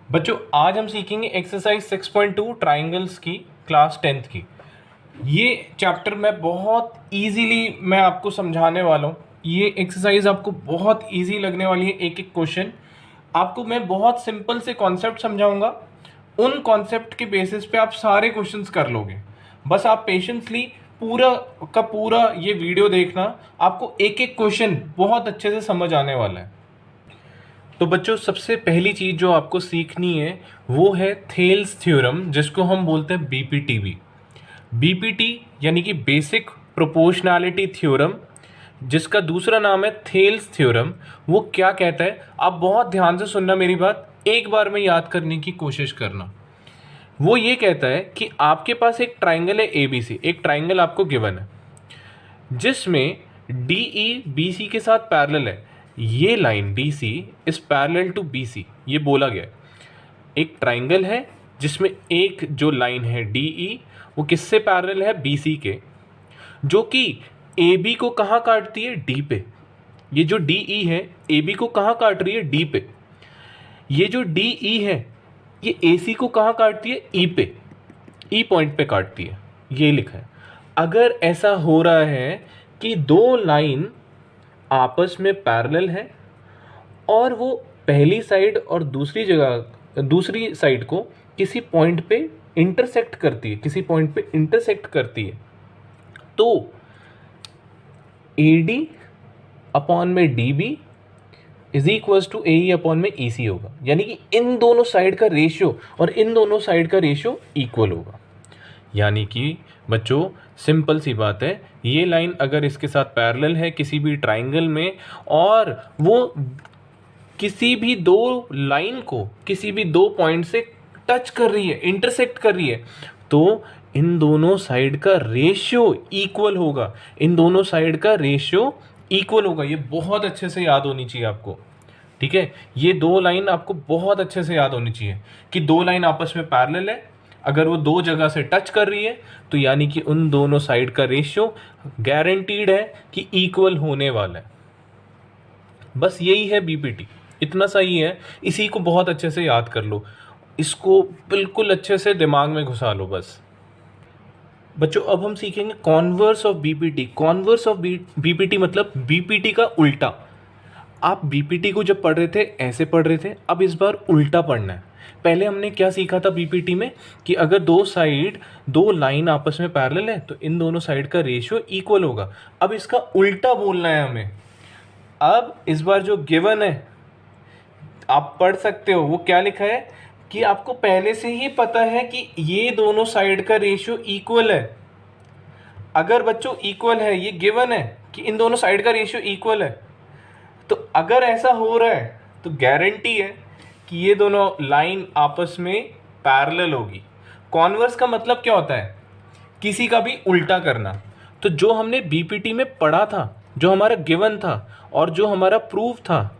बच्चों आज हम सीखेंगे एक्सरसाइज 6.2 ट्राइंगल्स की क्लास 10th की। ये चैप्टर मैं बहुत इजीली मैं आपको समझाने वाला हूँ। ये एक्सरसाइज आपको बहुत इजी लगने वाली है। एक एक क्वेश्चन आपको मैं बहुत सिंपल से कॉन्सेप्ट समझाऊंगा। उन कॉन्सेप्ट के बेसिस पे आप सारे क्वेश्चंस कर लोगे। बस आप पेशेंसली पूरा का पूरा ये वीडियो देखना, आपको एक एक क्वेश्चन बहुत अच्छे से समझ आने वाला है। तो बच्चों सबसे पहली चीज़ जो आपको सीखनी है वो है थेल्स थ्योरम, जिसको हम बोलते हैं बीपीटीबी। बीपीटी यानी कि बेसिक प्रोपोर्शनैलिटी थ्योरम, जिसका दूसरा नाम है थेल्स थ्योरम। वो क्या कहता है, आप बहुत ध्यान से सुनना मेरी बात, एक बार में याद करने की कोशिश करना। वो ये कहता है कि आपके पास एक ट्राइंगल है एबीसी, एक ट्राइंगल आपको गिवन है जिसमें डी ई बी सी के साथ पैरेलल है। ये line D C is parallel to B C, ये बोला गया है। एक ट्राइंगल है जिसमें एक जो लाइन है डी ई वो किससे पैरेलल है, बी सी के, जो कि ए बी को कहाँ काटती है, डी पे। ये जो डी ई है ए बी को कहाँ काट रही है, डी पे। ये जो डी ई है ये ए सी को कहाँ काटती है, ई पे, ई पॉइंट पे काटती है। ये लिखा है। अगर ऐसा हो रहा है कि दो लाइन आपस में पैरेलल है और वो पहली साइड और दूसरी साइड को किसी पॉइंट पे इंटरसेक्ट करती है, किसी पॉइंट पे इंटरसेक्ट करती है, तो ए डी अपॉन में D B is equals to A E upon में ई सी होगा। यानी कि इन दोनों साइड का रेशियो और इन दोनों साइड का रेशियो इक्वल होगा। यानी कि बच्चों सिंपल सी बात है, ये लाइन अगर इसके साथ पैरेलल है किसी भी ट्राइंगल में और वो किसी भी दो लाइन को किसी भी दो पॉइंट से टच कर रही है, इंटरसेक्ट कर रही है, तो इन दोनों साइड का रेशियो इक्वल होगा। इन दोनों साइड का रेशियो इक्वल होगा। ये बहुत अच्छे से याद होनी चाहिए आपको, ठीक है। ये दो लाइन आपको बहुत अच्छे से याद होनी चाहिए कि दो लाइन आपस में पैरेलल है, अगर वो दो जगह से टच कर रही है तो यानी कि उन दोनों साइड का रेशियो गारंटीड है कि इक्वल होने वाला है। बस यही है बीपीटी, इतना सा ही है। इसी को बहुत अच्छे से याद कर लो, इसको बिल्कुल अच्छे से दिमाग में घुसा लो बस। बच्चों अब हम सीखेंगे converse of BPT. Converse of BPT मतलब बीपीटी का उल्टा। आप बीपीटी को जब पढ़ रहे थे ऐसे पढ़ रहे थे, अब इस बार उल्टा पढ़ना है। पहले हमने क्या सीखा था बीपीटी में कि अगर दो लाइन आपस में पैरेलल है तो इन दोनों साइड का रेशियो इक्वल होगा। अब इसका उल्टा बोलना है हमें। अब इस बार जो गिवन है आप पढ़ सकते हो, वो क्या लिखा है कि आपको पहले से ही पता है कि ये दोनों साइड का रेशियो इक्वल है। अगर बच्चों इक्वल है, ये गिवन है कि इन दोनों साइड का रेशियो इक्वल है, तो अगर ऐसा हो रहा है तो गारंटी है कि ये दोनों लाइन आपस में पैरेलल होगी। कॉन्वर्स का मतलब क्या होता है, किसी का भी उल्टा करना। तो जो हमने बीपीटी में पढ़ा था, जो हमारा गिवन था और जो हमारा प्रूफ था,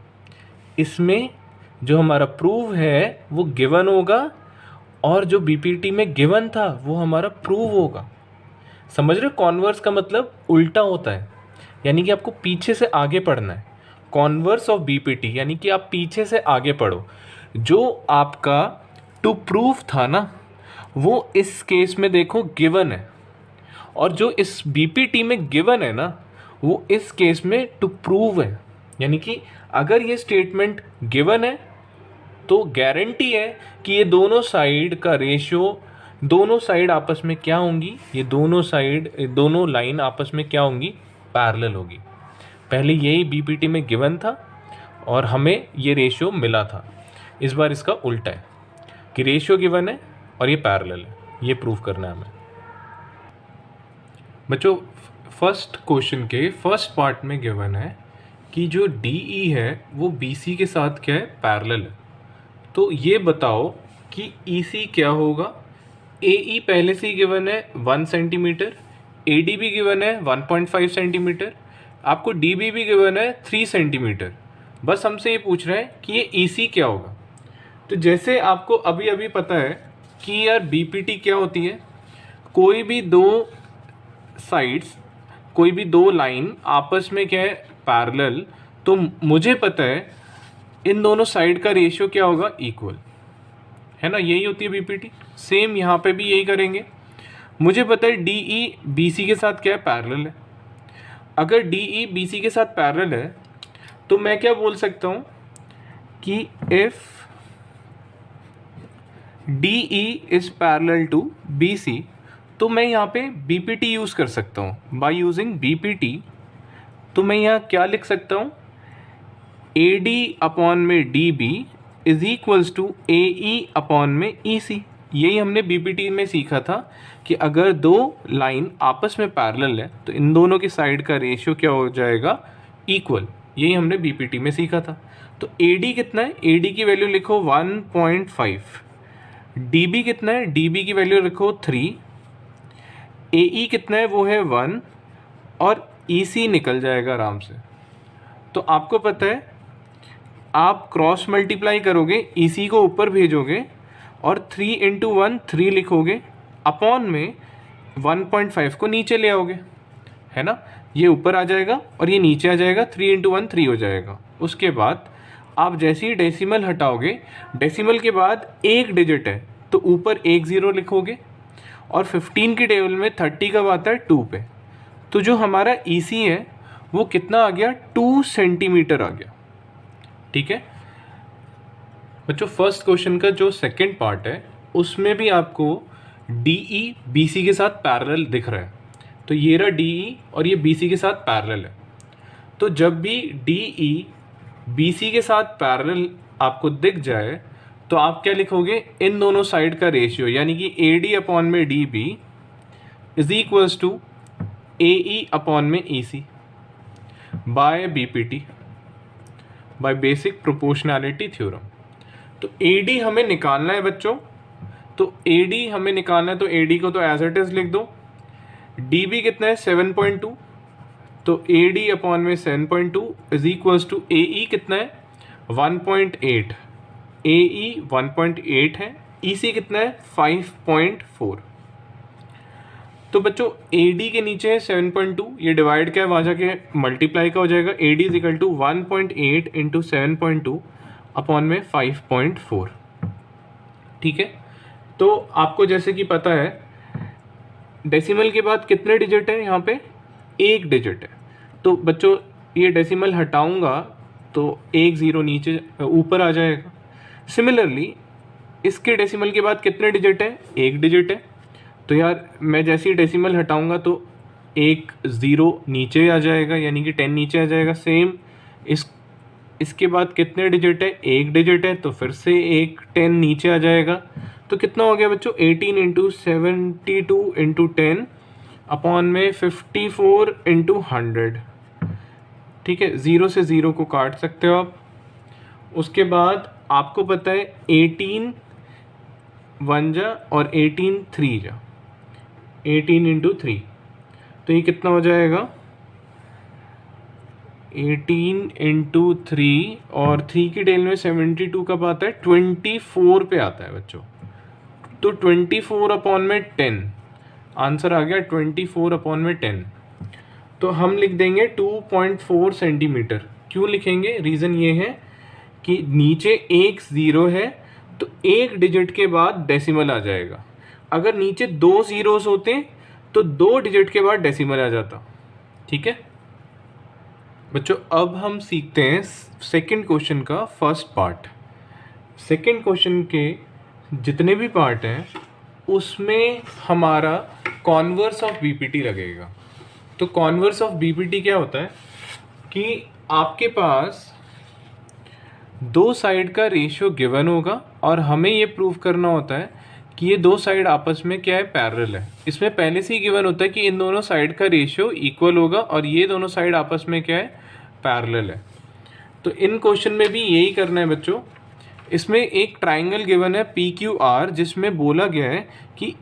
इसमें जो हमारा प्रूफ है वो गिवन होगा और जो बीपीटी में गिवन था वो हमारा प्रूव होगा। समझ रहे हो, कॉन्वर्स का मतलब उल्टा होता है, यानी कि आपको पीछे से आगे पढ़ना है। कॉन्वर्स ऑफ बीपीटी यानी कि आप पीछे से आगे पढ़ो। जो आपका टू प्रूफ था ना, वो इस केस में देखो गिवन है, और जो इस बीपीटी में गिवन है ना, वो इस केस में टू प्रूव है। यानी कि अगर ये स्टेटमेंट गिवन है तो गारंटी है कि ये दोनों साइड का रेशियो, दोनों साइड आपस में क्या होंगी, ये दोनों लाइन आपस में क्या होंगी, पैरेलल होगी। पहले यही बीपीटी में गिवन था और हमें ये रेशियो मिला था। इस बार इसका उल्टा है कि रेशियो गिवन है और ये पैरेलल है। ये प्रूफ करना है हमें। बच्चों फर्स्ट क्वेश्चन के फर्स्ट पार्ट में गिवन है कि जो डी ई है वो बी सी के साथ क्या है, पैरेलल है। तो ये बताओ कि ई सी क्या होगा। ए ई पहले से ही गिवन है 1 सेंटीमीटर, ए डी भी गिवन है 1.5 सेंटीमीटर, आपको डी बी भी गिवन है 3 सेंटीमीटर। बस हमसे ये पूछ रहे हैं कि ये ई सी क्या होगा। तो जैसे आपको अभी अभी पता है कि यार बीपीटी क्या होती है, कोई भी दो लाइन आपस में क्या है, पैरेलल, तो मुझे पता है इन दोनों साइड का रेशियो क्या होगा, इक्वल। है ना, यही होती है बीपीटी। सेम यहाँ पे भी यही करेंगे। मुझे पता है डीई बीसी के साथ क्या है, पैरेलल है। अगर डीई बीसी के साथ पैरेलल है तो मैं क्या बोल सकता हूँ कि if DE is parallel to BC, तो मैं यहाँ पे बीपीटी यूज़ कर सकता हूँ। बाय यूजिंग बीपीटी तो मैं यहाँ क्या लिख सकता हूँ, ए डी अपॉन में D B is equals to A E upon में ई सी। यही हमने बीपीटी में सीखा था कि अगर दो लाइन आपस में पैरेलल है तो इन दोनों की साइड का रेशियो क्या हो जाएगा, इक्वल। यही हमने बीपीटी में सीखा था। तो ए डी कितना है, ए डी की वैल्यू लिखो 1.5, डी बी कितना है, डी बी की वैल्यू लिखो 3, ए ई कितना है वो है 1, और ई सी निकल जाएगा आराम से। तो आपको पता है आप क्रॉस मल्टीप्लाई करोगे, ई सी को ऊपर भेजोगे और 3 इंटू 1 3 लिखोगे, अपॉन में 1.5 को नीचे ले आओगे, है ना। ये ऊपर आ जाएगा और ये नीचे आ जाएगा, 3 इंटू 1 3 हो जाएगा। उसके बाद आप जैसे ही डेसिमल हटाओगे, डेसिमल के बाद एक डिजिट है तो ऊपर एक ज़ीरो लिखोगे, और 15 के टेबल में 30 कब आता है, 2 पे। तो जो हमारा ई सी है वो कितना आ गया, 2 सेंटीमीटर आ गया। ठीक है बच्चों, फर्स्ट क्वेश्चन का जो सेकंड पार्ट है उसमें भी आपको डीई बीसी के साथ पैरेलल दिख रहा है। तो ये रहा डीई और ये बीसी के साथ पैरेलल है। तो जब भी डीई बीसी के साथ पैरेलल आपको दिख जाए तो आप क्या लिखोगे, इन दोनों साइड का रेशियो, यानी कि ए डी अपॉन में D B is equals to A E upon में E C by BPT, by basic proportionality theorem. तो ए डी हमें निकालना है बच्चों, तो ए डी हमें निकालना है, तो ए डी को तो एज इट इज लिख दो। डी बी कितना है 7.2, तो ए डी अपॉन में 7.2 इज इक्वल्स टू ए ई कितना है 1.8, ए ई 1.8 है, ई सी कितना है 5.4। तो बच्चों ए डी के नीचे है 7.2, ये डिवाइड क्या है वहाँ जाके मल्टीप्लाई का हो जाएगा, A D is equal to 1.8 into 7.2 upon में 5.4। ठीक है, तो आपको जैसे कि पता है डेसिमल के बाद कितने डिजिट है, यहाँ पे एक डिजिट है। तो बच्चों ये डेसिमल हटाऊंगा तो एक ज़ीरो नीचे ऊपर आ जाएगा। सिमिलरली इसके डेसिमल के बाद कितने डिजिट है, एक डिजिट है। तो यार मैं जैसे ही डेसिमल हटाऊंगा तो एक ज़ीरो नीचे आ जाएगा, यानी कि 10 नीचे आ जाएगा। सेम इसके बाद कितने डिजिट है, एक डिजिट है, तो फिर से एक 10 नीचे आ जाएगा। तो कितना हो गया बच्चों, 18 इंटू 72 इंटू 10 अपॉन में 54 इंटू 100। ठीक है, ज़ीरो से ज़ीरो को काट सकते हो आप। उसके बाद आपको पता है 18 1 जा और 18 3 जा, 18 इंटू 3, तो ये कितना हो जाएगा 18 इंटू 3, और 3 की टेल में 72 कब आता है, 24 पे आता है बच्चों। तो 24 अपॉन में 10, आंसर आ गया 24 अपॉन में 10। तो हम लिख देंगे 2.4 सेंटीमीटर। क्यों लिखेंगे, रीज़न ये है कि नीचे एक ज़ीरो है तो एक डिजिट के बाद डेसिमल आ जाएगा। अगर नीचे दो ज़ीरोस होते तो दो डिजिट के बाद डेसिमल आ जाता। ठीक है बच्चों, अब हम सीखते हैं सेकंड क्वेश्चन का फर्स्ट पार्ट। सेकंड क्वेश्चन के जितने भी पार्ट हैं उसमें हमारा कॉन्वर्स ऑफ बीपीटी लगेगा। तो कॉन्वर्स ऑफ बीपीटी क्या होता है कि आपके पास दो साइड का रेशियो गिवन होगा और हमें ये प्रूव करना होता है कि ये दो साइड आपस में क्या है, पैरेलल है। इसमें पहले से ही गिवन होता है कि इन दोनों साइड का रेशियो इक्वल होगा और ये दोनों साइड आपस में क्या है, पैरेलल है। तो इन क्वेश्चन में भी यही करना है बच्चों। इसमें एक ट्राइंगल गिवन है PQR, जिसमें बोला गया है कि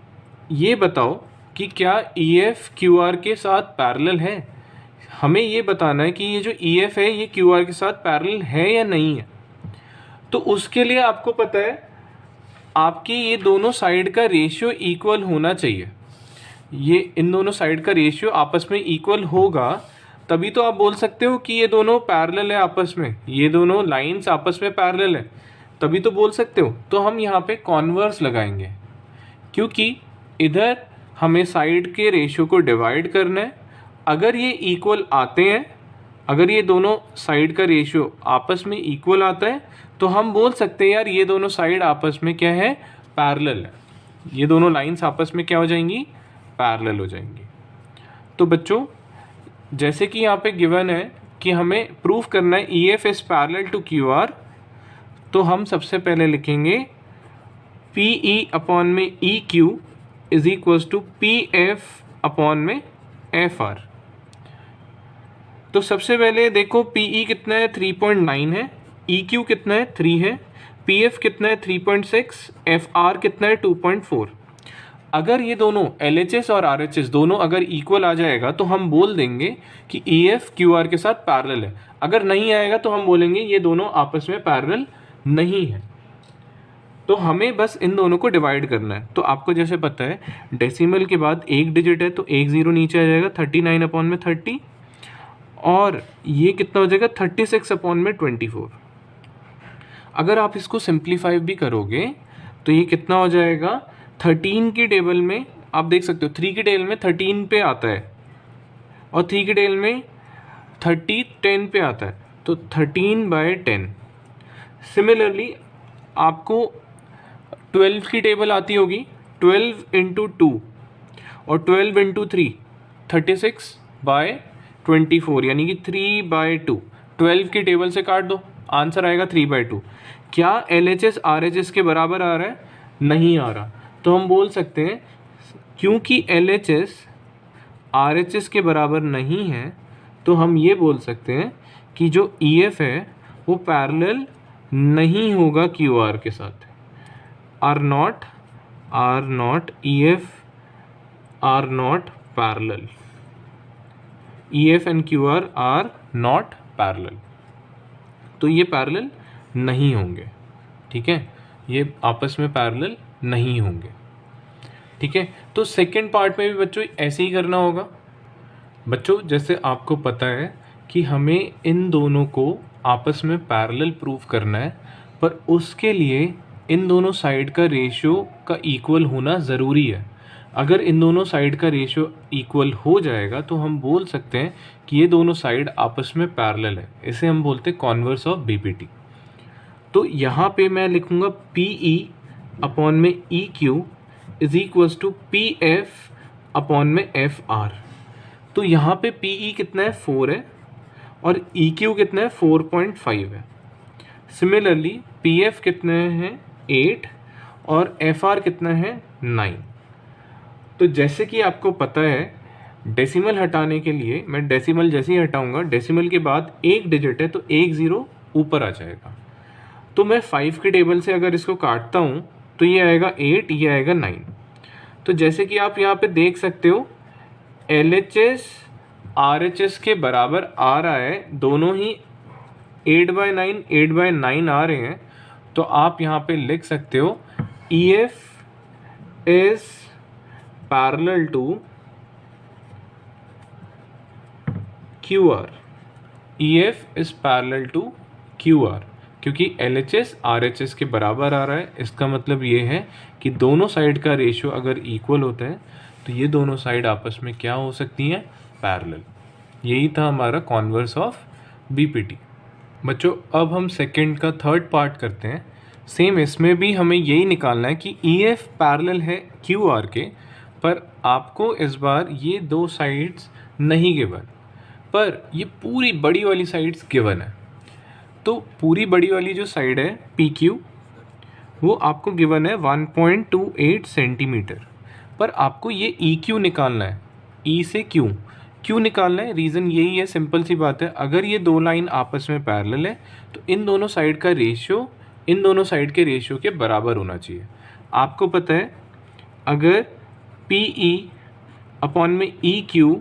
ये बताओ कि क्या EF QR के साथ पैरेलल है। हमें ये बताना है कि ये जो EF है ये QR के साथ पैरेलल है या नहीं है। तो उसके लिए आपको पता है आपकी ये दोनों साइड का रेशियो इक्वल होना चाहिए। ये इन दोनों साइड का रेशियो आपस में इक्वल होगा तभी तो आप बोल सकते हो कि ये दोनों पैरेलल है आपस में, ये दोनों लाइंस आपस में पैरेलल है, तभी तो बोल सकते हो। तो हम यहाँ पे कॉन्वर्स लगाएंगे, क्योंकि इधर हमें साइड के रेशियो को डिवाइड करना है। अगर ये इक्वल आते हैं, अगर ये दोनों साइड का रेशियो आपस में इक्वल आता है, तो हम बोल सकते हैं यार ये दोनों साइड आपस में क्या है, पैरेलल है। ये दोनों लाइंस आपस में क्या हो जाएंगी, पैरेलल हो जाएंगी। तो बच्चों जैसे कि यहाँ पे गिवन है कि हमें प्रूफ करना है EF is parallel to QR, तो हम सबसे पहले लिखेंगे PE अपॉन में EQ is equals to PF upon में FR। तो सबसे पहले देखो PE कितना है, 3.9 है, EQ कितना है, 3 है, PF कितना है, 3.6, FR कितना है, 2.4। अगर ये दोनों LHS और RHS दोनों अगर इक्वल आ जाएगा तो हम बोल देंगे कि EF QR के साथ पैरेलल है। अगर नहीं आएगा तो हम बोलेंगे ये दोनों आपस में पैरेलल नहीं है। तो हमें बस इन दोनों को डिवाइड करना है। तो आपको जैसे पता है डेसिमल के बाद एक डिजिट है तो एक ज़ीरो नीचे आ जाएगा, 39 अपॉन में 30, और ये कितना हो जाएगा, 36 अपॉन में 24। अगर आप इसको सिंप्लीफाई भी करोगे तो ये कितना हो जाएगा, 13 की टेबल में आप देख सकते हो 3 की टेबल में 13 पे आता है और 3 की टेबल में 10 पे आता है, तो 13/10। सिमिलरली आपको 12 की टेबल आती होगी, 12 इंटू 2 और 12 इंटू 3, 36/24 यानी कि 3/2। 12 की टेबल से काट दो, आंसर आएगा 3/2। क्या LHS RHS के बराबर आ रहा है, नहीं आ रहा। तो हम बोल सकते हैं क्योंकि LHS RHS के बराबर नहीं है, तो हम ये बोल सकते हैं कि जो EF है वो पैरेलल नहीं होगा QR के साथ। Are not EF are not parallel, EF and QR are not parallel. तो ये पैरेलल नहीं होंगे, ठीक है, ये आपस में पैरेलल नहीं होंगे, ठीक है। तो सेकंड पार्ट में भी बच्चों ऐसे ही करना होगा। बच्चों जैसे आपको पता है कि हमें इन दोनों को आपस में पैरेलल प्रूफ करना है, पर उसके लिए इन दोनों साइड का रेशियो का इक्वल होना ज़रूरी है। अगर इन दोनों साइड का रेशियो इक्वल हो जाएगा तो हम बोल सकते हैं कि ये दोनों साइड आपस में पैरेलल है। इसे हम बोलते हैं कॉन्वर्स ऑफ BPT। तो यहाँ पे मैं लिखूँगा PE अपॉन में EQ is equals to PF upon में FR। तो यहाँ पे PE कितना है, 4 है, और EQ कितना है, 4.5 है। सिमिलरली PF कितने हैं, 8, और FR कितना है, 9। तो जैसे कि आपको पता है डेसिमल हटाने के लिए मैं डेसिमल जैसे ही हटाऊंगा, डेसिमल के बाद एक डिजिट है तो एक ज़ीरो ऊपर आ जाएगा। तो मैं 5 की टेबल से अगर इसको काटता हूँ तो ये आएगा 8, ये आएगा 9। तो जैसे कि आप यहाँ पे देख सकते हो LHS RHS के बराबर आ रहा है, दोनों ही 8/9 आ रहे हैं। तो आप यहाँ पे लिख सकते हो EF is parallel to QR, EF is parallel to QR, क्योंकि LHS RHS के बराबर आ रहा है। इसका मतलब ये है कि दोनों साइड का रेशियो अगर इक्वल होता है तो ये दोनों साइड आपस में क्या हो सकती हैं, पैरेलल। यही था हमारा कॉन्वर्स ऑफ BPT। बच्चों अब हम सेकंड का थर्ड पार्ट करते हैं। सेम इसमें भी हमें यही निकालना है कि EF पैरेलल है QR के, पर आपको इस बार ये दो साइड्स नहीं गिवन, पर ये पूरी बड़ी वाली साइड्स गिवन है। तो पूरी बड़ी वाली जो साइड है PQ वो आपको गिवन है 1.28 सेंटीमीटर, पर आपको ये EQ निकालना है। E से क्यों निकालना है, रीज़न यही है, सिंपल सी बात है। अगर ये दो लाइन आपस में पैरेलल है तो इन दोनों साइड का रेशियो इन दोनों साइड के रेशियो के बराबर होना चाहिए। आपको पता है अगर PE अपॉन में EQ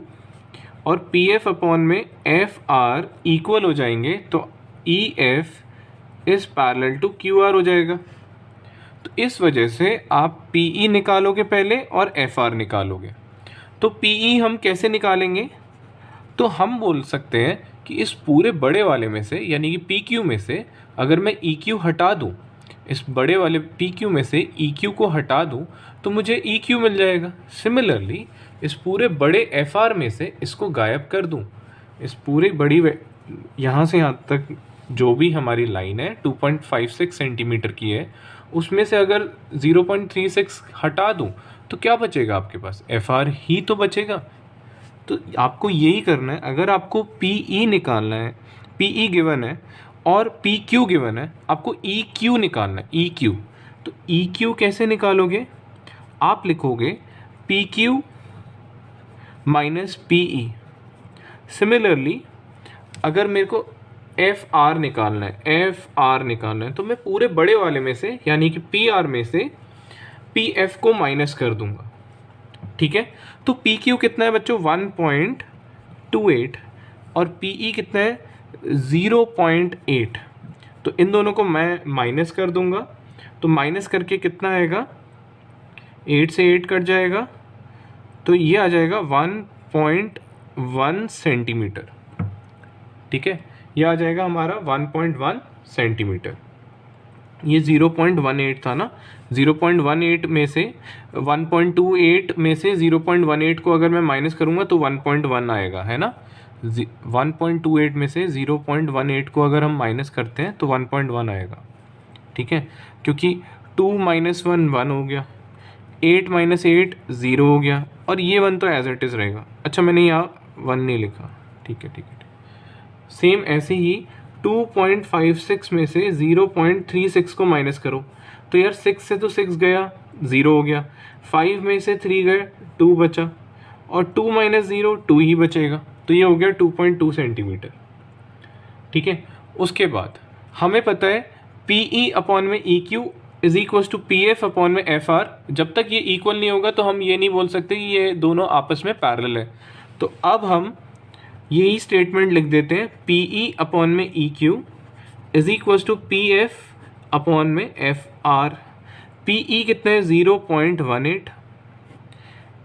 और PF अपॉन में FR इक्वल हो जाएंगे तो EF is parallel to QR हो जाएगा। तो इस वजह से आप PE निकालोगे पहले और FR निकालोगे। तो PE हम कैसे निकालेंगे, तो हम बोल सकते हैं कि इस पूरे बड़े वाले में से यानी कि PQ में से अगर मैं EQ हटा दूं इस बड़े वाले पी क्यू में से ई क्यू को हटा दूँ तो मुझे ई क्यू मिल जाएगा। सिमिलरली इस पूरे बड़े एफ आर में से इसको गायब कर दूँ, इस पूरी बड़ी यहाँ से यहाँ तक जो भी हमारी लाइन है 2.56 सेंटीमीटर की है, उसमें से अगर 0.36 हटा दूँ तो क्या बचेगा आपके पास? एफ आर ही तो बचेगा। तो आपको यही करना है। अगर आपको पी ई निकालना है, पी ई गिवन है और पी क्यू गिवन है, आपको ई क्यू निकालना है, ई क्यू। तो ई क्यू कैसे निकालोगे? आप लिखोगे P Q minus P E. Similarly अगर मेरे को एफ आर निकालना है, एफ आर निकालना है, तो मैं पूरे बड़े वाले में से यानी कि पी आर में से पी एफ को माइनस कर दूंगा। ठीक है, तो पी क्यू कितना है बच्चों? 1.28 और पी ई कितना है? 0.8। तो इन दोनों को मैं माइनस कर दूंगा, तो माइनस करके कितना आएगा? 8 से 8 कट जाएगा, तो ये आ जाएगा 1.1 सेंटीमीटर। ठीक है, ये आ जाएगा हमारा 1.1 सेंटीमीटर। ये 0.18 था ना, 0.18 में से 1.28 में से 0.18 को अगर मैं माइनस करूँगा तो 1.1 आएगा, है ना। 1.28 में से 0.18 को अगर हम माइनस करते हैं तो 1.1 आएगा। ठीक है, क्योंकि 2 - 1 1 हो गया, 8 - 8 0 हो गया, और ये 1 तो एज इट इज़ रहेगा। अच्छा, मैंने यहाँ 1 नहीं लिखा। ठीक है, ठीक है। सेम ऐसे ही 2.56 में से 0.36 को माइनस करो, तो यार 6 से तो 6 गया, 0 हो गया। 5 में से 3 गए, 2 बचा, और 2 - 0 2 ही बचेगा, तो ये हो गया 2.2 सेंटीमीटर। ठीक है, उसके बाद हमें पता है पी ई अपॉन में E Q is equal to P F upon में एफ आर। जब तक ये इक्वल नहीं होगा तो हम ये नहीं बोल सकते कि ये दोनों आपस में पैरेलल है। तो अब हम यही स्टेटमेंट लिख देते हैं, पी ई अपॉन में E Q is equal to P F upon में एफ आर। पी ई कितना है? 0.18।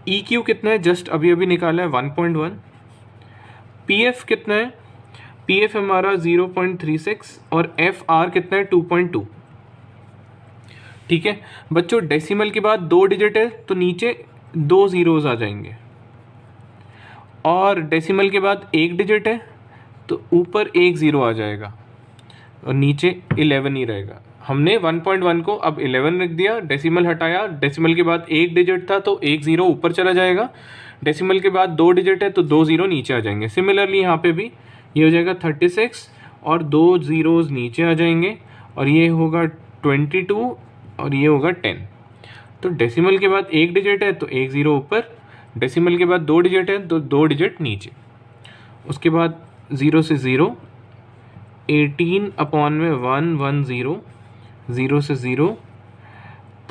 ई क्यू कितना है? जस्ट अभी अभी निकाला है, 1.1। पी एफ कितना है? पी एफ हमारा 0.36 और एफ आर कितना है? 2.2। ठीक है बच्चों, डेसिमल के बाद 2 डिजिट है तो नीचे 2 ज़ीरोज़ आ जाएंगे, और डेसिमल के बाद 1 डिजिट है तो ऊपर 1 ज़ीरो आ जाएगा और नीचे 11 ही रहेगा। हमने 1.1 को अब 11 रख दिया, डेसिमल हटाया, डेसिमल के बाद 1 डिजिट था तो 1 ज़ीरो ऊपर चला जाएगा, डेसिमल के बाद 2 डिजिट है तो 2 ज़ीरो नीचे आ जाएंगे। सिमिलरली यहाँ पे भी ये हो जाएगा 36 और 2 ज़ीरोज़ नीचे आ जाएंगे, और ये होगा 22 और ये होगा 10। तो डेसिमल के बाद 1 डिजिट है तो 1 ज़ीरो ऊपर, डेसिमल के बाद 2 डिजिट है तो 2 डिजिट नीचे। उसके बाद 0 से 0, 18 अपॉन में 110, 0 से 0,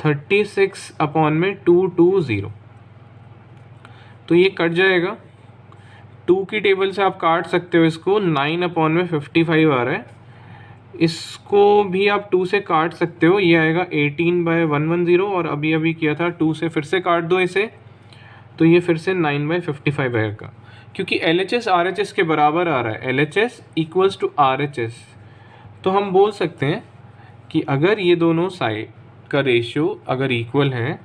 36 अपॉन में 220। तो ये कट जाएगा, 2 की टेबल से आप काट सकते हो इसको, 9 अपॉन में 55 आ रहा है, इसको भी आप 2 से काट सकते हो, ये आएगा 18/110, और अभी अभी किया था 2 से फिर से काट दो इसे, तो ये फिर से 9/55 आएगा, क्योंकि LHS RHS के बराबर आ रहा है, LHS इक्वल्स टू RHS। तो हम बोल सकते हैं कि अगर ये दोनों साइड का रेशियो अगर इक्वल है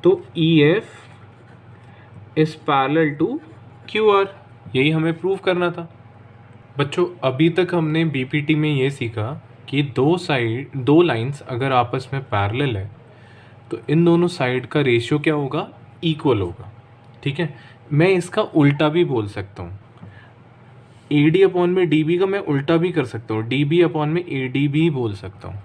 तो EF is parallel to QR। यही हमें प्रूव करना था। बच्चों, अभी तक हमने BPT में ये सीखा कि दो लाइंस अगर आपस में पैरेलल है तो इन दोनों साइड का रेशियो क्या होगा? इक्वल होगा। ठीक है, मैं इसका उल्टा भी बोल सकता हूँ, AD अपॉन में DB का मैं उल्टा भी कर सकता हूँ, DB अपॉन में AD भी बोल सकता हूँ।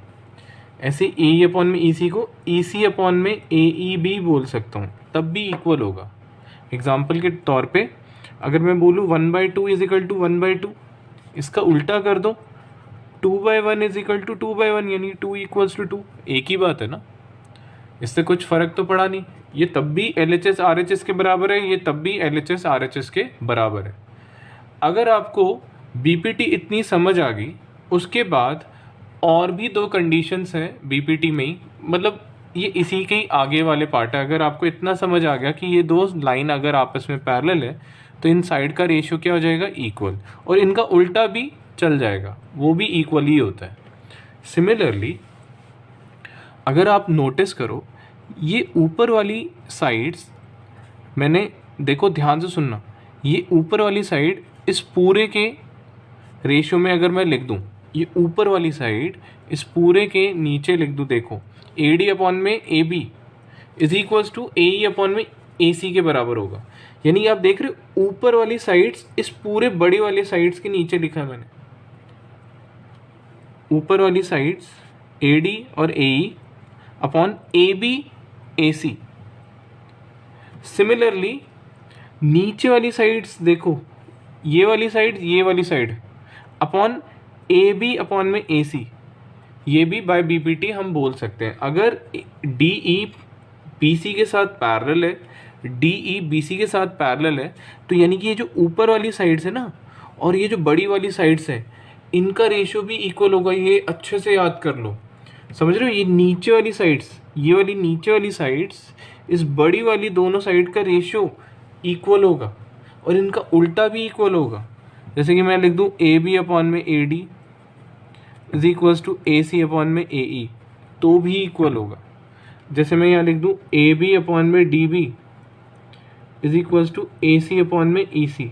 ऐसे AE अपॉन में EC को EC अपॉन में AE भी बोल सकता हूँ, तब भी इक्वल होगा। एग्जाम्पल के तौर पे अगर मैं बोलूँ 1/2 इज इक्वल टू 1/2, इसका उल्टा कर दो, 2/1 इज इक्वल टू 2/1, यानी 2 इक्वल्स टू 2, एक ही बात है ना, इससे कुछ फ़र्क तो पड़ा नहीं। ये तब भी LHS RHS के बराबर है, ये तब भी LHS RHS के बराबर है। अगर आपको BPT इतनी समझ आ गई, उसके बाद और भी 2 कंडीशंस हैं BPT में ही, मतलब ये इसी के ही आगे वाले पार्ट है। अगर आपको इतना समझ आ गया कि ये 2 लाइन अगर आपस में पैरेलल है तो इन साइड का रेशियो क्या हो जाएगा? इक्वल, और इनका उल्टा भी चल जाएगा, वो भी इक्वल ही होता है। सिमिलरली अगर आप नोटिस करो, ये ऊपर वाली साइड्स, मैंने देखो ध्यान से सुनना, ये ऊपर वाली साइड इस पूरे के रेशियो में अगर मैं लिख दूँ, ये ऊपर वाली साइड इस पूरे के नीचे लिख दूँ, देखो ए डी अपॉन में ए B is equals to A E upon में ए सी के बराबर होगा। यानी आप देख रहे हो ऊपर वाली साइड्स इस पूरे बड़ी वाली साइड्स के नीचे लिखा है मैंने, ऊपर वाली साइड्स ए डी और A E upon A B A C. Similarly नीचे वाली साइड्स देखो, ये वाली side upon A B upon में ए सी, ये भी बाय बी पी टी हम बोल सकते हैं। अगर डी ई बी सी के साथ पैरेलल है, डी ई बी सी के साथ पैरेलल है, तो यानी कि ये जो ऊपर वाली साइड्स है ना और ये जो बड़ी वाली साइड्स है, इनका रेशियो भी इक्वल होगा। ये अच्छे से याद कर लो, समझ रहे हो? ये नीचे वाली साइड्स, ये वाली नीचे वाली साइड्स इस बड़ी वाली दोनों साइड का रेशियो इक्वल होगा और इनका उल्टा भी इक्वल होगा। जैसे कि मैं लिख दूँ ए बी अपॉन में A D is equals to A C upon में ए ई, तो भी इक्वल होगा। जैसे मैं यहाँ लिख दूँ ए बी अपॉन में D B is equals to A C upon में ई सी,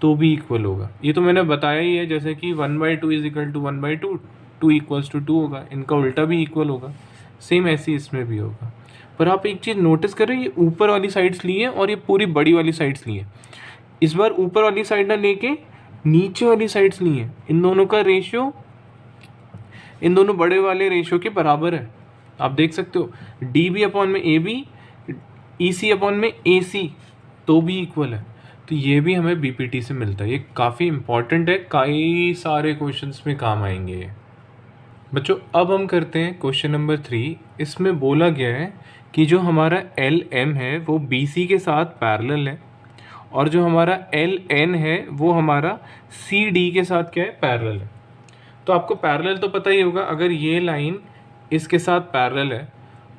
तो भी इक्वल होगा। ये तो मैंने बताया ही है, जैसे कि 1/2 is equal to 1/2, 2 equals to 2 होगा, इनका उल्टा भी इक्वल होगा। सेम ऐसे ही इसमें भी होगा। पर आप एक चीज़ नोटिस करें, ये ऊपर वाली साइड्स ली है और ये पूरी बड़ी वाली साइड्स ली है। इस बार ऊपर वाली साइड ना लेके नीचे वाली साइड्स ली हैं। इन दोनों का रेशियो, इन दोनों बड़े वाले रेशियो के बराबर है। आप देख सकते हो डी बी अपॉन में A B, E C upon में ए सी, तो भी इक्वल है। तो ये भी हमें बी पी टी से मिलता है। ये काफ़ी इंपॉर्टेंट है, कई सारे क्वेश्चंस में काम आएंगे ये बच्चों। अब हम करते हैं क्वेश्चन नंबर 3। इसमें बोला गया है कि जो हमारा एल एम है वो बी सी के साथ पैरेलल है और जो हमारा एल एन है वो हमारा सी डी के साथ क्या है, पैरेलल है। तो आपको पैरेलल तो पता ही होगा, अगर ये लाइन इसके साथ पैरेलल है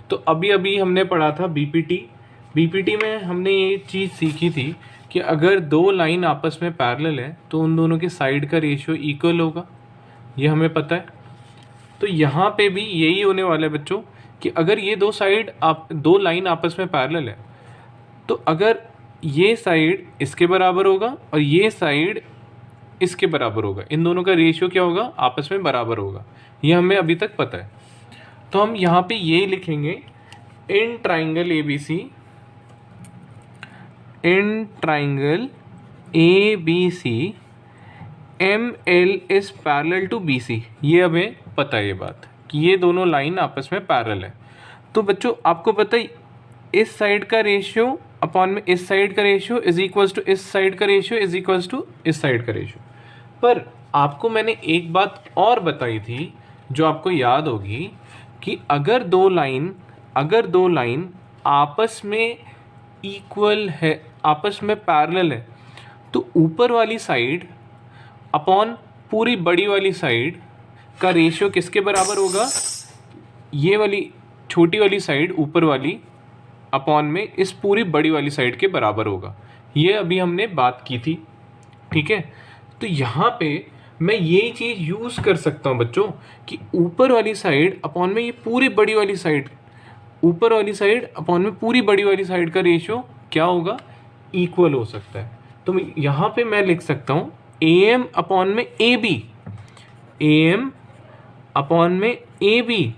तो अभी अभी हमने पढ़ा था बीपीटी में हमने ये चीज़ सीखी थी कि अगर दो लाइन आपस में पैरेलल है तो उन दोनों के साइड का रेशियो इक्वल होगा, ये हमें पता है। तो यहाँ पे भी यही होने वाला है बच्चों कि अगर ये दो लाइन आपस में पैरेलल है तो अगर ये साइड इसके बराबर होगा और ये साइड इसके बराबर होगा, इन दोनों का रेशियो क्या होगा, आपस में बराबर होगा। ये हमें अभी तक पता है। तो हम यहाँ पे ये लिखेंगे, in triangle A B C, in triangle A B C M L is parallel to B C. ये हमें पता है ये बात कि ये दोनों लाइन आपस में पैरेलल है। तो बच्चों आपको पता है इस साइड का रेशियो अपॉन में इस साइड का रेशियो इज इक्वल्स टू इस साइड का रेशियो इज इक्वल्स टू इस साइड का रेशियो। पर आपको मैंने एक बात और बताई थी जो आपको याद होगी कि अगर दो लाइन आपस में इक्वल है, आपस में पैरेलल है, तो ऊपर वाली साइड अपॉन पूरी बड़ी वाली साइड का रेशियो किसके बराबर होगा, ये वाली छोटी वाली साइड ऊपर वाली अपॉन में इस पूरी बड़ी वाली साइड के बराबर होगा। ये अभी हमने बात की थी, ठीक है। तो यहाँ पे मैं ये चीज़ यूज़ कर सकता हूँ बच्चों कि ऊपर वाली साइड अपॉन में ये पूरी बड़ी वाली साइड, ऊपर वाली साइड अपॉन में पूरी बड़ी वाली साइड का रेशियो क्या होगा, इक्वल हो सकता है। तो यहाँ पे मैं लिख सकता हूँ ए एम अपॉन में A B, a M upon में ए बी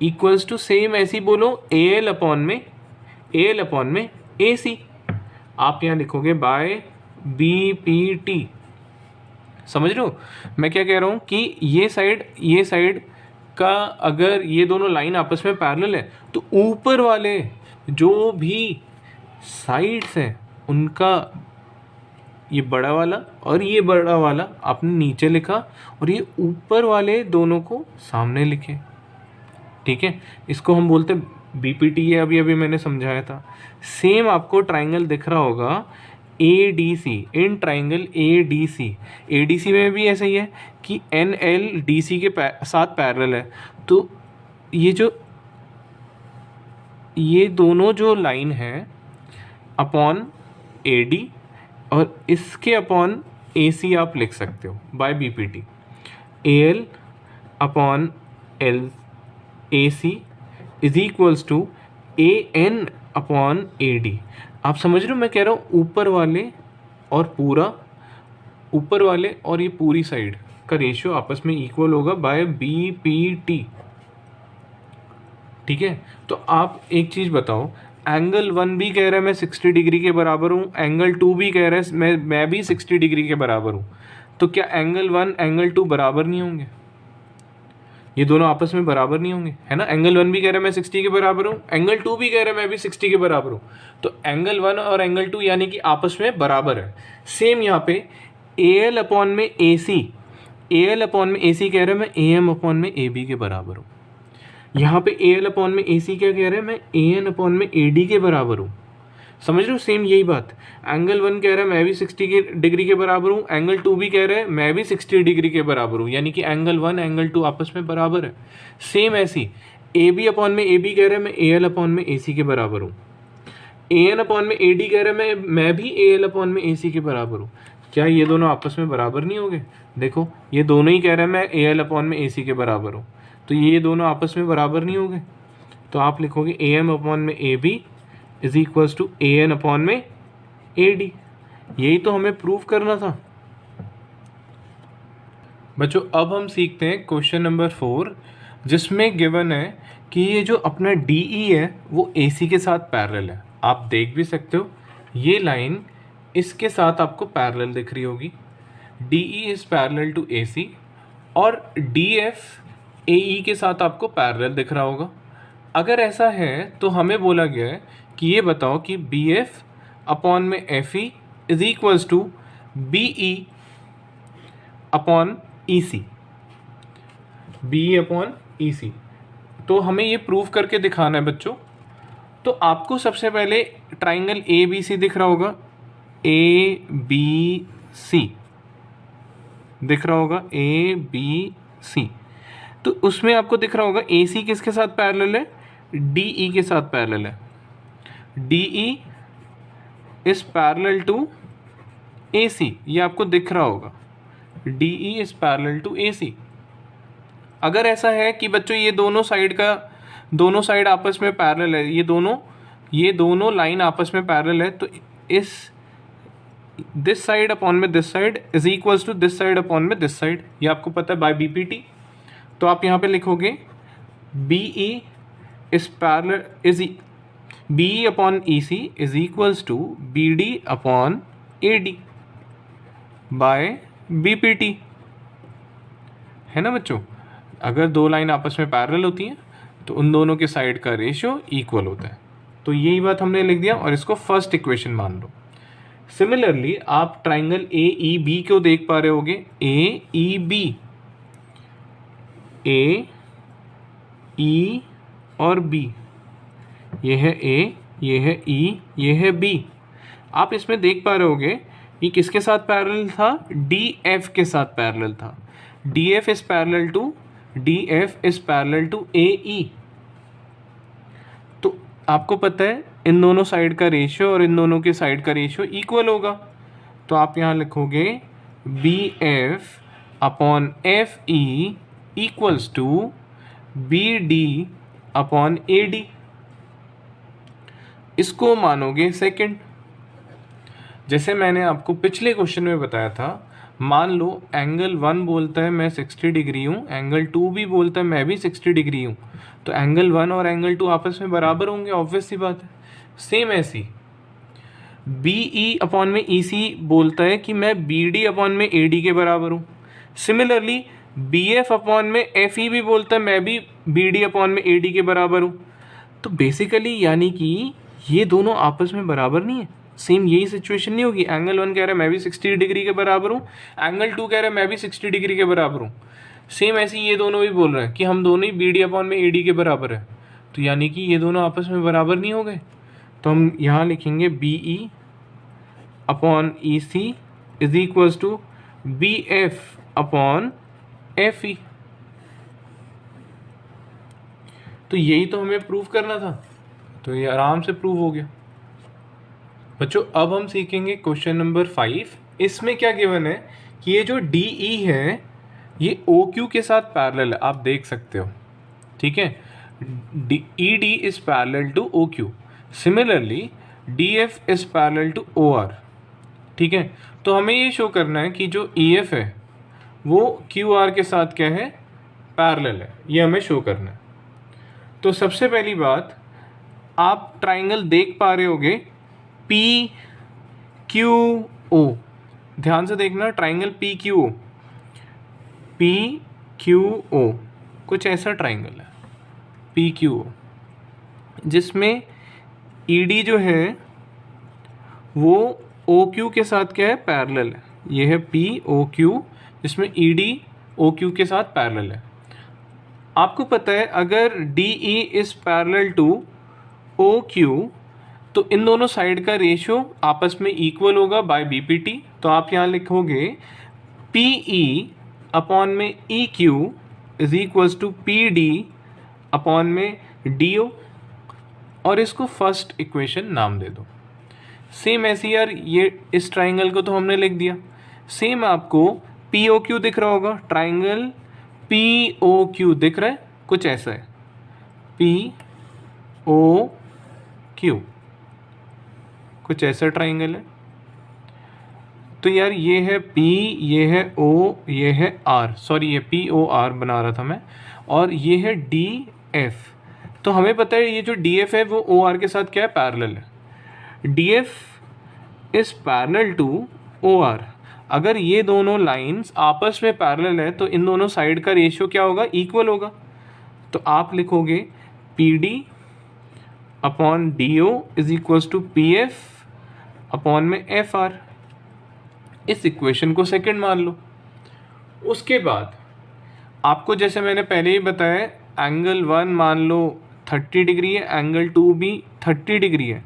इक्वल्स टू सेम ऐसे ही बोलो ए एल अपॉन में ए सी। आप यहाँ लिखोगे बाय बी पी टी। समझ रहे हो मैं क्या कह रहा हूँ कि ये साइड का अगर ये दोनों लाइन आपस में पैरेलल है तो ऊपर वाले जो भी साइड्स हैं उनका ये बड़ा वाला और ये बड़ा वाला आपने नीचे लिखा और ये ऊपर वाले दोनों को सामने लिखे, ठीक है। इसको हम बोलते हैं बीपीटी, है अभी मैंने समझाया था। सेम आपको ट्राइंगल दिख रहा होगा A D C, in triangle A D C में भी ऐसा ही है कि एन एल डी सी के साथ पैरेलल है। तो ये दोनों जो लाइन है अपॉन ए डी और इसके अपॉन ए सी आप लिख सकते हो by B P T. A L upon L A C is equals to A N upon A D. आप समझ रहे हो मैं कह रहा हूँ ऊपर वाले और ये पूरी साइड का रेशियो आपस में इक्वल होगा बाय बी पी टी। ठीक है, तो आप एक चीज़ बताओ, एंगल 1 भी कह रहा है मैं 60 डिग्री के बराबर हूँ, एंगल 2 भी कह रहा है मैं भी 60 डिग्री के बराबर हूँ, तो क्या एंगल 1 एंगल 2 बराबर नहीं होंगे? ये दोनों आपस में बराबर नहीं होंगे, है ना। एंगल 1 भी कह रहा है मैं 60 के बराबर हूँ, एंगल 2 भी कह रहा है मैं भी 60 के बराबर हूँ, तो एंगल 1 और एंगल 2 यानी कि आपस में बराबर है। सेम यहाँ पे ए एल अपॉन में ए सी कह रहा है मैं ए एम अपॉन में ए बी के बराबर हूँ। यहाँ पे ए एल अपॉन में ए सी क्या कह रहे हैं, मैं ए एन अपॉन में ए डी के बराबर हूँ। समझ रहे हो, सेम यही बात। एंगल 1 कह रहा है मैं भी 60 डिग्री के बराबर हूँ, एंगल 2 भी कह रहा है मैं भी 60 डिग्री के बराबर हूँ, यानी कि एंगल 1 एंगल 2 आपस में बराबर है। सेम ऐसी ए बी अपॉन में ए बी कह रहा है मैं ए एल अपॉन में ए सी के बराबर हूँ, ए एन अपॉन में ए डी कह रहा है मैं भी ए एल अपॉन में ए सी के बराबर हूँ। क्या ये दोनों आपस में बराबर नहीं होंगे? देखो ये दोनों ही कह रहे हैं मैं ए एल अपॉन में ए सी के बराबर हूँ, तो ये दोनों आपस में बराबर नहीं होंगे। तो आप लिखोगे ए एम अपॉन में ए B is equals to A N upon में ए डी। यही तो हमें प्रूव करना था बच्चों। अब हम सीखते हैं क्वेश्चन नंबर 4, जिसमें गिवन है कि ये जो अपना डी ई है वो ए सी के साथ पैरेलल है। आप देख भी सकते हो ये लाइन इसके साथ आपको पैरेलल दिख रही होगी, D E is parallel to A C, और डी एफ ए ई के साथ आपको पैरेलल दिख रहा होगा। अगर ऐसा है तो हमें बोला गया है कि ये बताओ कि बी एफ अपॉन में F E is equals to B E upon E C, B E upon E C. तो हमें ये प्रूव करके दिखाना है बच्चों। तो आपको सबसे पहले ट्राइंगल ए बी सी दिख रहा होगा, ए बी सी दिख रहा होगा, ए बी सी। तो उसमें आपको दिख रहा होगा ए सी किसके साथ पैरेलल है, डी ई के साथ पैरेलल है। D E is parallel to A C, ये आपको दिख रहा होगा, D E is parallel to A C. अगर ऐसा है कि बच्चों ये दोनों साइड आपस में पैरेलल है, ये दोनों लाइन आपस में पैरेलल है, तो इस दिस साइड अपॉन में this side is equals to this side upon में दिस साइड, ये आपको पता है बाय बी पी टी। तो आप यहाँ पे लिखोगे B E is parallel is B E upon E C is equals to B D upon A D by B P T, है ना बच्चों। अगर दो लाइन आपस में पैरेलल होती हैं तो उन दोनों के साइड का रेशियो इक्वल होता है। तो यही बात हमने लिख दिया और इसको फर्स्ट इक्वेशन मान लो। सिमिलरली आप ट्राइंगल ए ई बी को देख पा रहे होगे, ए ई बी, ए ई और बी, ये है ए, ये है ई, ये है बी। आप इसमें देख पा रहे होगे ये किसके साथ पैरेलल था, डी एफ के साथ पैरेलल था। D F is parallel to A E. तो आपको पता है इन दोनों साइड का रेशियो और इन दोनों के साइड का रेशियो इक्वल होगा। तो आप यहाँ लिखोगे B F upon F E equals to B D upon A D. इसको मानोगे सेकंड। जैसे मैंने आपको पिछले क्वेश्चन में बताया था, मान लो एंगल 1 बोलता है मैं 60 डिग्री हूँ, एंगल 2 भी बोलता है मैं भी 60 डिग्री हूँ, तो एंगल 1 और एंगल 2 आपस में बराबर होंगे, ऑब्वियस सी बात है। सेम ऐसी बी ई अपॉन में ई सी बोलता है कि मैं बी डी अपॉन में ए डी के बराबर हूँ। सिमिलरली बी एफ अपॉन में एफ ई भी बोलता है मैं भी बी डी अपॉन में ए डी के बराबर हूँ। तो बेसिकली यानी कि ये दोनों आपस में बराबर नहीं है। सेम यही सिचुएशन नहीं होगी, एंगल 1 कह रहा है मैं भी 60 डिग्री के बराबर हूँ, एंगल 2 कह रहा है मैं भी 60 डिग्री के बराबर हूँ। सेम ऐसे ये दोनों भी बोल रहे हैं कि हम दोनों ही बी डी अपॉन में ए डी के बराबर है, तो यानी कि ये दोनों आपस में बराबर नहीं हो गए। तो हम यहाँ लिखेंगे B E upon E C is equals to B F upon F E. तो यही तो हमें प्रूव करना था, तो ये आराम से प्रूव हो गया बच्चों। अब हम सीखेंगे क्वेश्चन नंबर 5। इसमें क्या गिवन है कि ये जो डी ई है ये ओ क्यू के साथ पैरेलल है, आप देख सकते हो, ठीक है। ED is parallel to OQ. Similarly, DF is parallel to OR. ठीक है, तो हमें ये शो करना है कि जो EF है वो QR के साथ क्या है, पैरेलल है, ये हमें शो करना है। तो सबसे पहली बात, आप ट्राइंगल देख पा रहे होगे PQO, ध्यान से देखना, ट्राइंगल PQO कुछ ऐसा ट्राइंगल है PQO, जिसमें ED जो है वो OQ के साथ क्या है, पैरेलल है। ये है POQ, जिसमें ED OQ के साथ पैरेलल है। आपको पता है अगर DE is parallel to OQ तो इन दोनों साइड का रेशियो आपस में इक्वल होगा बाय BPT। तो आप यहाँ लिखोगे PE अपॉन में EQ is equals to PD upon में DO, और इसको फर्स्ट इक्वेशन नाम दे दो। सेम ऐसे यार, ये इस ट्राइंगल को तो हमने लिख दिया। सेम आपको POQ दिख रहा होगा, ट्राइंगल POQ दिख रहा है, कुछ ऐसा है POQ, कुछ ऐसा ट्राइंगल है। तो यार ये है P, ये है O, ये है R, सॉरी ये POR बना रहा था मैं, और ये है DF। तो हमें पता है ये जो DF है वो OR के साथ क्या है, पैरेलल है। DF is parallel to OR। अगर ये दोनों लाइंस आपस में पैरेलल है तो इन दोनों साइड का रेशियो क्या होगा, इक्वल होगा। तो आप लिखोगे PD upon DO is equals to PF upon में FR। इस इक्वेशन को सेकंड मान लो। उसके बाद आपको जैसे मैंने पहले ही बताया, एंगल 1 मान लो 30 डिग्री है, एंगल 2 भी 30 डिग्री है।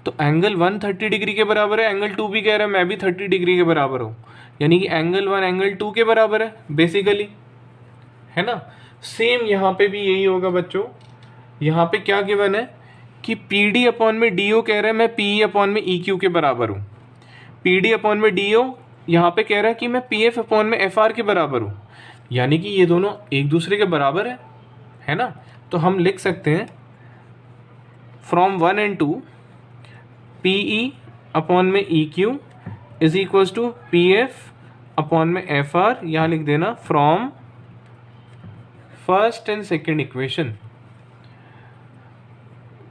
तो एंगल 1 30 डिग्री के बराबर है, एंगल 2 भी कह रहा है मैं भी 30 डिग्री के बराबर हूँ, यानी कि एंगल 1 एंगल 2 के बराबर है बेसिकली, है ना। सेम यहाँ पे भी यही होगा बच्चों। यहाँ पे क्या गिवन है कि PD अपॉन में DO कह रहा है मैं PE अपॉन में EQ के बराबर हूँ। PD अपॉन में DO यहाँ पे कह रहा है कि मैं PF अपॉन में FR के बराबर हूँ, यानी कि ये दोनों एक दूसरे के बराबर है ना। तो हम लिख सकते हैं फ्रॉम 1 and 2 PE अपॉन में EQ is equals to PF upon में FR। यहाँ लिख देना from first and second equation,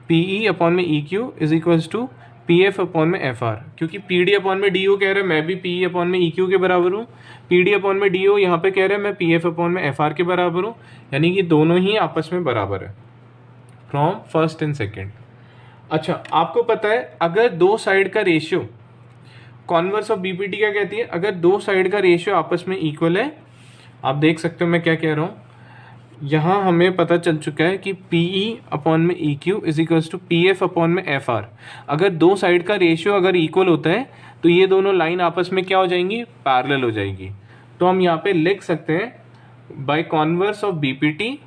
PE upon में EQ is equals to PF upon में FR, क्योंकि PD अपॉन में DO कह रहा है मैं भी PE अपॉन में EQ के बराबर हूँ, PD अपॉन में DO यहाँ पे कह रहा है मैं PF अपॉन में FR के बराबर हूँ, यानी कि दोनों ही आपस में बराबर है फ्रॉम फर्स्ट एंड सेकेंड। अच्छा, आपको पता है अगर दो साइड का रेशियो, कॉन्वर्स ऑफ BPT क्या कहती है, अगर दो साइड का रेशियो आपस में इक्वल है, आप देख सकते हो मैं क्या कह रहा हूँ, यहाँ हमें पता चल चुका है कि PE अपॉन में EQ is equals to PF upon में FR। अगर दो साइड का रेशियो अगर इक्वल होता है तो ये दोनों लाइन आपस में क्या हो जाएंगी, पैरेलल हो जाएगी। तो हम यहाँ पे लिख सकते हैं by converse of BPT,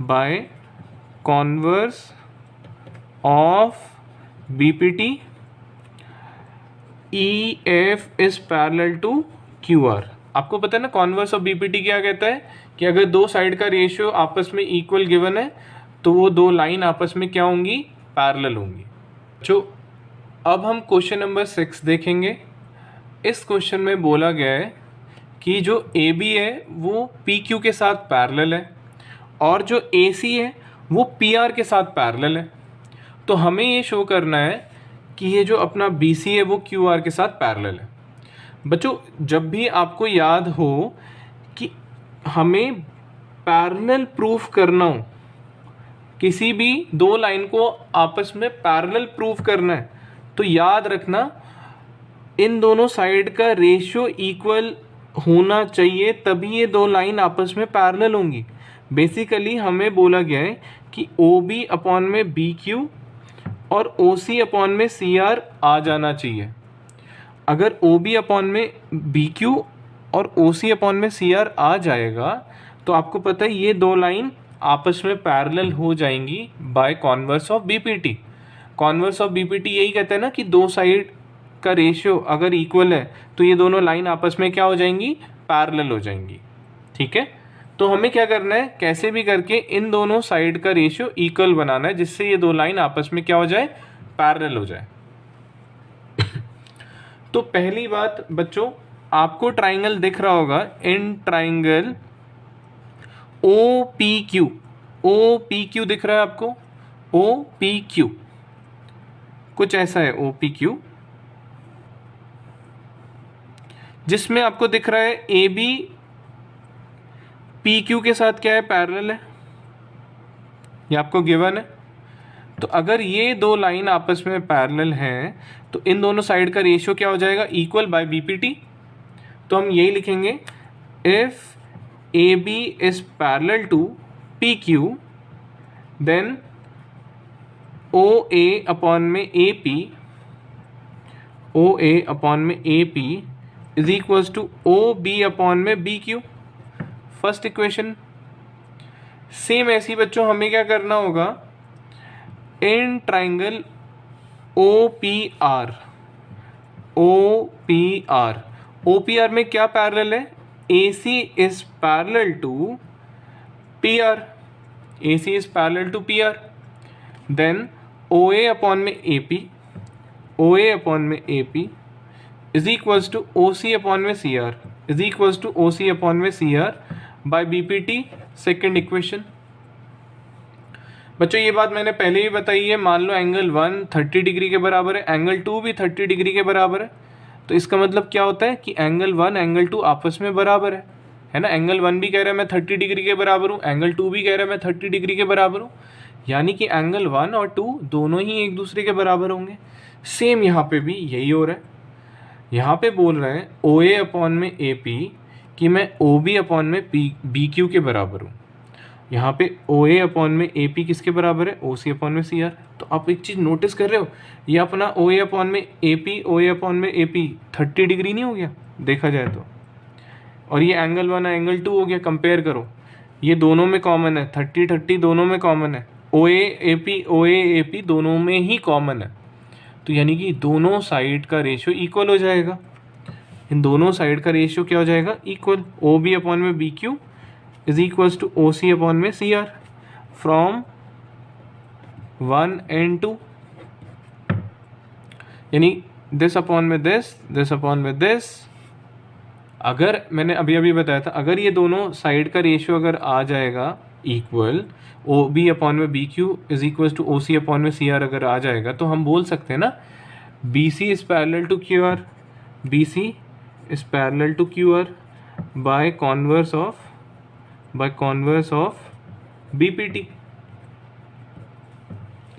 by converse of BPT EF is parallel to QR। आपको पता है ना कॉन्वर्स ऑफ BPT क्या कहता है कि अगर दो साइड का रेशियो आपस में इक्वल गिवन है तो वो दो लाइन आपस में क्या होंगी, पैरेलल होंगी। जो अब हम क्वेश्चन नंबर 6 देखेंगे। इस क्वेश्चन में बोला गया है कि जो AB है वो PQ के साथ पैरेलल है और जो AC है वो PR के साथ पैरेलल है। तो हमें ये शो करना है कि ये जो अपना BC है वो QR के साथ पैरेलल है। बच्चों, जब भी आपको याद हो कि हमें पैरेलल प्रूफ करना हो, किसी भी दो लाइन को आपस में पैरेलल प्रूफ करना है, तो याद रखना इन दोनों साइड का रेशियो इक्वल होना चाहिए, तभी ये दो लाइन आपस में पैरेलल होंगी। बेसिकली हमें बोला गया है कि OB अपॉन में BQ और OC अपॉन में CR आ जाना चाहिए। अगर OB अपॉन में BQ और OC अपॉन में CR आ जाएगा तो आपको पता है ये दो लाइन आपस में पैरेलल हो जाएंगी by converse of BPT। Converse of BPT यही कहता है ना कि दो साइड का रेशियो अगर इक्वल है तो ये दोनों लाइन आपस में क्या हो जाएंगी, पैरेलल हो जाएंगी। ठीक है, तो हमें क्या करना है, कैसे भी करके इन दोनों साइड का रेशियो इक्वल बनाना है, जिससे ये दो लाइन आपस में क्या हो जाए, पैरेलल हो जाए। तो पहली बात बच्चों, आपको ट्राइंगल दिख रहा होगा, in triangle O P Q दिख रहा है आपको, ओ पी क्यू कुछ ऐसा है, ओ पी क्यू, जिसमें आपको दिख रहा है ए बी पी क्यू के साथ क्या है, पैरेलल है, ये आपको गिवन है। तो अगर ये दो लाइन आपस में पैरेलल हैं तो इन दोनों साइड का रेशियो क्या हो जाएगा, इक्वल बाय बीपीटी। तो हम यही लिखेंगे, if A B is parallel to P Q then O A upon में A P, O A upon में A P is equals to O B upon में B Q. First equation. Same ऐसी बच्चों हमें क्या करना होगा, in triangle O P R, O P R, O P R में क्या पैरेलल है, A C is parallel to P R, A C is parallel to P R, then O A upon में A P, O A upon में A P is equals to O C upon में C R, is equals to O C upon में C R by B P T, second equation. बच्चों ये बात मैंने पहले ही बताई है, मान लो एंगल 1 30 डिग्री के बराबर है, एंगल 2 भी 30 डिग्री के बराबर है, तो इसका मतलब क्या होता है कि एंगल 1 एंगल 2 आपस में बराबर है ना। एंगल 1 भी कह रहा है मैं 30 डिग्री के बराबर हूँ, एंगल 2 भी कह रहा है मैं 30 डिग्री के बराबर हूँ, यानी कि एंगल 1 और 2 दोनों ही एक दूसरे के बराबर होंगे। सेम यहाँ पे भी यही हो रहा है, यहाँ पे बोल रहे हैं ओ ए अपॉन में ए पी कि मैं ओ बी अपॉन में बी क्यू के बराबर हूँ। यहाँ पे ओ ए अपॉन में ए पी किसके बराबर है, ओ सी अपॉन में सी आर। तो आप एक चीज़ नोटिस कर रहे हो, ये अपना ओ ए अपॉन में A P, O A upon में ए पी 30 डिग्री नहीं हो गया देखा जाए तो, और ये एंगल 1 एंगल 2 हो गया। कंपेयर करो, ये दोनों में कॉमन है, 30 30 दोनों में कॉमन है, ओ ए पी दोनों में ही कॉमन है। तो यानी कि दोनों साइड का रेशियो इक्वल हो जाएगा, इन दोनों साइड का रेशियो क्या हो जाएगा, इक्वल। ओ बी अपॉन में B Q is equals to O C upon में सी आर फ्रॉम 1 and 2, यानी दिस अपॉन में दिस अपॉन में दिस। अगर मैंने अभी अभी बताया था, अगर ये दोनों साइड का रेशियो अगर आ जाएगा इक्वल, ओ बी अपॉन में B Q is equal to O C upon में सी आर अगर आ जाएगा, तो हम बोल सकते हैं ना B C is parallel to Q R, B C is parallel to Q R by converse of B P T,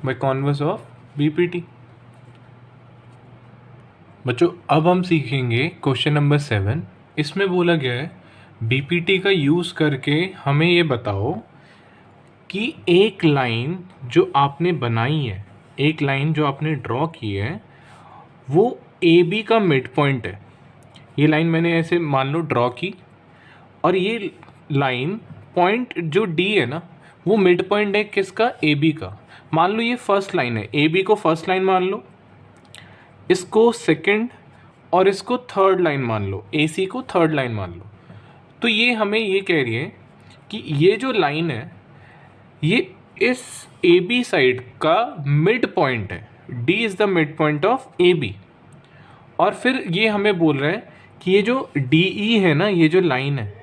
by converse of B P T. बच्चों अब हम सीखेंगे क्वेश्चन नंबर 7। इसमें बोला गया है बीपीटी का यूज़ करके हमें ये बताओ कि एक लाइन जो आपने बनाई है, एक लाइन जो आपने ड्रॉ की है, वो ए बी का मिड पॉइंट है। ये लाइन मैंने ऐसे मान लो ड्रॉ की, और ये लाइन पॉइंट जो डी है ना, वो मिड पॉइंट है किसका, ए बी का। मान लो ये फर्स्ट लाइन है, ए बी को फर्स्ट लाइन मान लो, इसको सेकंड और इसको थर्ड लाइन मान लो, ए सी को थर्ड लाइन मान लो। तो ये हमें ये कह रही है कि ये जो लाइन है ये इस ए बी साइड का मिड पॉइंट है, D is the mid point of A B. और फिर ये हमें बोल रहा है कि ये जो डी ई है ना, ये जो लाइन है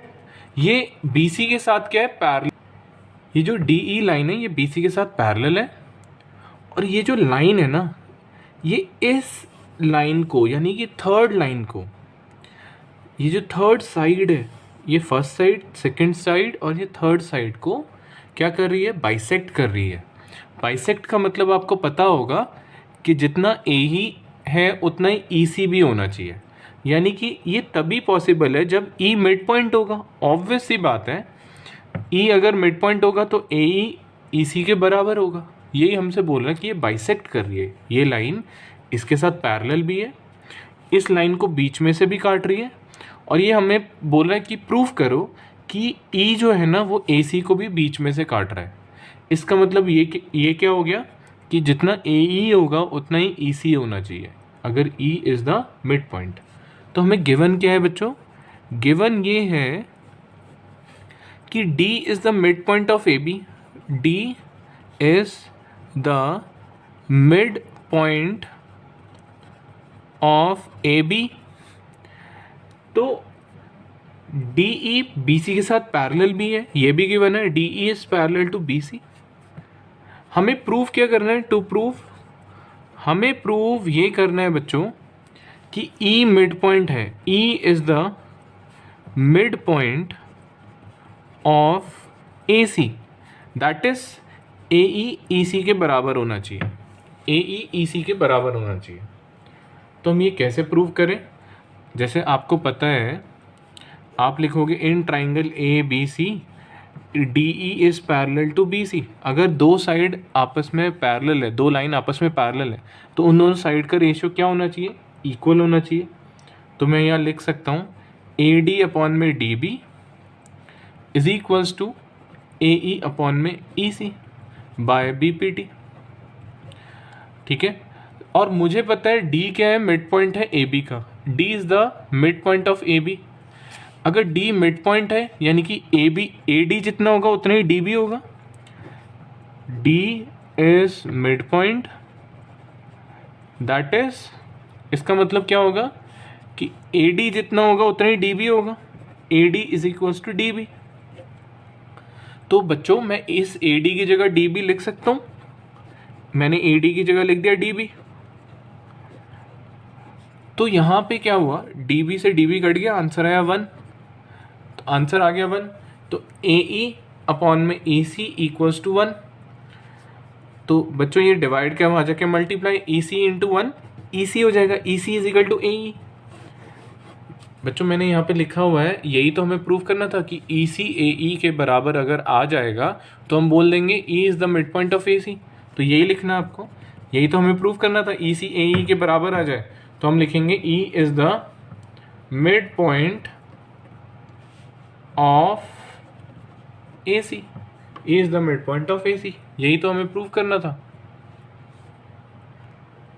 ये बी सी के साथ क्या है, पैरेलल। ये जो डी ई लाइन है ये बी सी के साथ पैरेलल है, और ये जो लाइन है ना ये इस लाइन को, यानी कि थर्ड लाइन को, ये जो थर्ड साइड है, ये फर्स्ट साइड, सेकंड साइड और ये थर्ड साइड को क्या कर रही है, बाइसेक्ट कर रही है। बाइसेक्ट का मतलब आपको पता होगा कि जितना ए ही है उतना ही ई सी भी होना चाहिए, यानी कि ये तभी पॉसिबल है जब ई मिड पॉइंट होगा। ऑब्वियस सी बात है, ई अगर मिड पॉइंट होगा तो ए ई सी के बराबर होगा। यही हमसे बोल रहा है कि ये बाइसेक्ट कर रही है, ये लाइन इसके साथ पैरेलल भी है, इस लाइन को बीच में से भी काट रही है, और ये हमें बोल रहा है कि प्रूफ करो कि ई जो है ना वो ए सी को भी बीच में से काट रहा है। इसका मतलब ये क्या हो गया कि जितना ए ई होगा उतना ही ई सी होना चाहिए अगर ई इज़ द मिड पॉइंट। तो हमें गिवन क्या है बच्चों, गिवन ये है कि D is the mid point of A B, D is the mid point of A B. तो डी ई बी सी के साथ पैरेलल भी है, ये भी गिवन है, D E is parallel to B C. हमें प्रूव क्या करना है? टू प्रूव, हमें प्रूव ये करना है बच्चों कि ई मिड पॉइंट है, E is the mid point of A C, that is A E C के बराबर होना चाहिए, ए ई सी के बराबर होना चाहिए। तो हम ये कैसे प्रूव करें? जैसे आपको पता है, आप लिखोगे in triangle A B C D E is parallel to B C. अगर दो साइड आपस में पैरेलल है, दो लाइन आपस में पैरेलल है, तो उन दोनों साइड का रेशियो क्या होना चाहिए? इक्वल होना चाहिए। तो मैं यहाँ लिख सकता हूँ ए डी अपॉन में D B is equals to A E upon में E C by B P T. ठीक है, और मुझे पता है डी क्या है? मिड पॉइंट है ए बी का, D is the mid point of A B. अगर डी मिड पॉइंट है यानी कि ए बी ए डी जितना होगा उतना ही डी भी होगा, D is mid point, that is, इसका मतलब क्या होगा कि ए डी जितना होगा उतना ही डी भी होगा, A D is equals to D B. तो बच्चों मैं इस ए डी की जगह डी बी लिख सकता हूँ, मैंने ए डी की जगह लिख दिया डी बी। तो यहाँ पे क्या हुआ? डी बी से डी बी कट गया, आंसर आया 1, तो आंसर आ गया 1। तो ए ई अपॉन में ए सी इक्वल्स टू 1। तो बच्चों ये डिवाइड क्या वहाँ जाके मल्टीप्लाई, ई सी इंटू 1 ई सी हो जाएगा, ई C is equal to A ई। बच्चों मैंने यहाँ पे लिखा हुआ है, यही तो हमें प्रूव करना था कि ई सी ए ई के बराबर अगर आ जाएगा तो हम बोल देंगे E is the mid point of A C. तो यही लिखना है आपको, यही तो हमें प्रूव करना था, ई सी ए ई के बराबर आ जाए तो हम लिखेंगे E is the mid point of A C, E is the mid point of A C, यही तो हमें प्रूव करना था।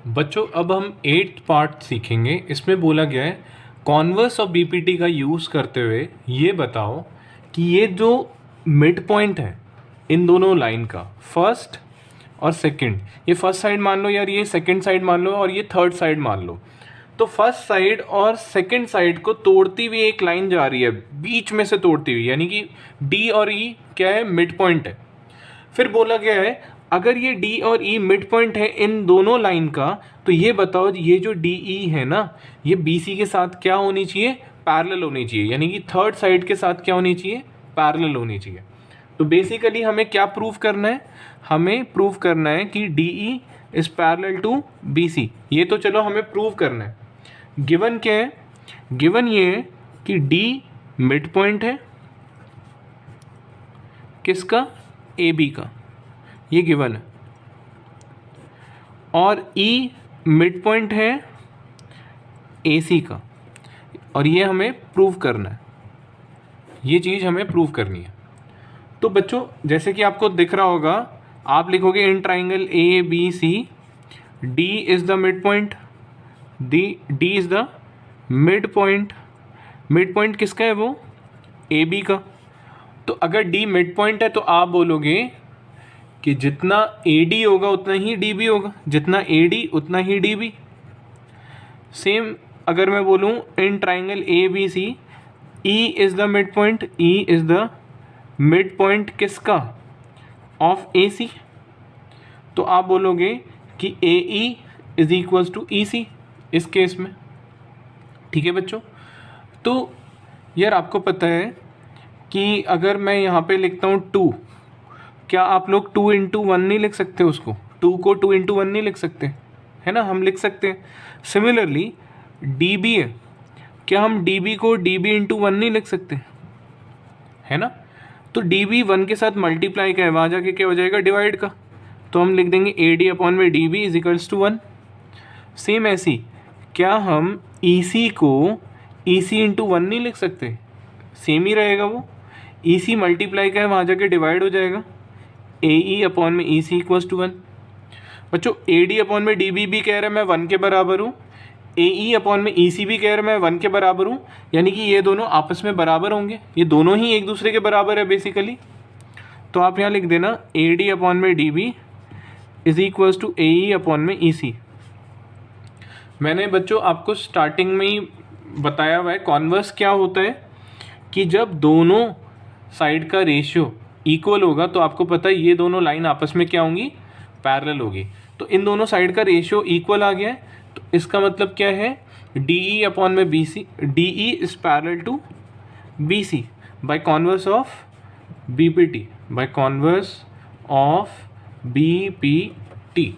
बच्चों अब हम 8th पार्ट सीखेंगे, इसमें बोला गया है कॉन्वर्स ऑफ बीपीटी का यूज़ करते हुए ये बताओ कि ये जो मिड पॉइंट है इन दोनों लाइन का, फर्स्ट और सेकंड, ये फर्स्ट साइड मान लो यार, ये सेकंड साइड मान लो और ये थर्ड साइड मान लो, तो फर्स्ट साइड और सेकंड साइड को तोड़ती हुई एक लाइन जा रही है, बीच में से तोड़ती हुई, यानी कि डी और ई क्या है? मिड पॉइंट है। फिर बोला गया है अगर ये डी और ई मिड पॉइंट है इन दोनों लाइन का, तो ये बताओ ये जो डी ई है ना, ये बी सी के साथ क्या होनी चाहिए? पैरेलल होनी चाहिए, यानी कि थर्ड साइड के साथ क्या होनी चाहिए? पैरेलल होनी चाहिए। तो बेसिकली हमें क्या प्रूव करना है? हमें प्रूव करना है कि D E is parallel to B C. ये तो चलो हमें प्रूव करना है। गिवन क्या है? गिवन ये है कि डी मिड पॉइंट है, किसका? ए बी का, ये गिवन है, और ई मिड पॉइंट है ए सी का, और ये हमें प्रूव करना है, ये चीज़ हमें प्रूव करनी है। तो बच्चों जैसे कि आपको दिख रहा होगा, आप लिखोगे in triangle A B C D is the mid point, D is the mid point, mid point किसका है? वो ए बी का। तो अगर डी मिड पॉइंट है तो आप बोलोगे कि जितना ए डी होगा उतना ही डी बी होगा, जितना ए डी उतना ही डी बी। सेम अगर मैं बोलूँ in triangle A B C E is the mid point, E is the mid point किसका? ऑफ ए सी, तो आप बोलोगे कि A E is equals to E C इस केस में। ठीक है बच्चों, तो यार आपको पता है कि अगर मैं यहाँ पे लिखता हूँ 2, क्या आप लोग 2 इंटू 1 नहीं लिख सकते? उसको 2 को 2 इंटू 1 नहीं लिख सकते, है ना? हम लिख सकते हैं। सिमिलरली डी बी है, क्या हम डी बी को डी बी इंटू 1 नहीं लिख सकते, है ना? तो डी बी 1 के साथ मल्टीप्लाई का है, वहाँ जाके क्या हो जाएगा? डिवाइड का। तो हम लिख देंगे ए डी अपॉन में D B is equals to 1। Same ऐसी क्या हम ई सी को ई सी इंटू 1 नहीं लिख सकते? सेम ही रहेगा वो, ई सी मल्टीप्लाई का है, वहाँ जाके डिवाइड हो जाएगा, ए ई अपॉन में ई सी इक्वल्स टू 1। बच्चों ए डी अपॉन में डी बी भी कह रहा है मैं 1 के बराबर हूँ, ए ई अपॉन में ई सी भी कह रहा मैं 1 के बराबर हूँ, यानी कि ये दोनों आपस में बराबर होंगे, ये दोनों ही एक दूसरे के बराबर है बेसिकली। तो आप यहाँ लिख देना ए डी अपॉन में D B is equals to A E upon में ई सी। मैंने बच्चों आपको स्टार्टिंग में ही बताया हुआ है कॉन्वर्स क्या होता है, कि जब दोनों साइड का रेशियो इक्वल होगा तो आपको पता है ये दोनों लाइन आपस में क्या होंगी, पैरेलल होगी। तो इन दोनों साइड का रेशियो इक्वल आ गया है, तो इसका मतलब क्या है, डी ई अपॉन में B C, D E is parallel to B C by converse of B P T, by converse of B P T.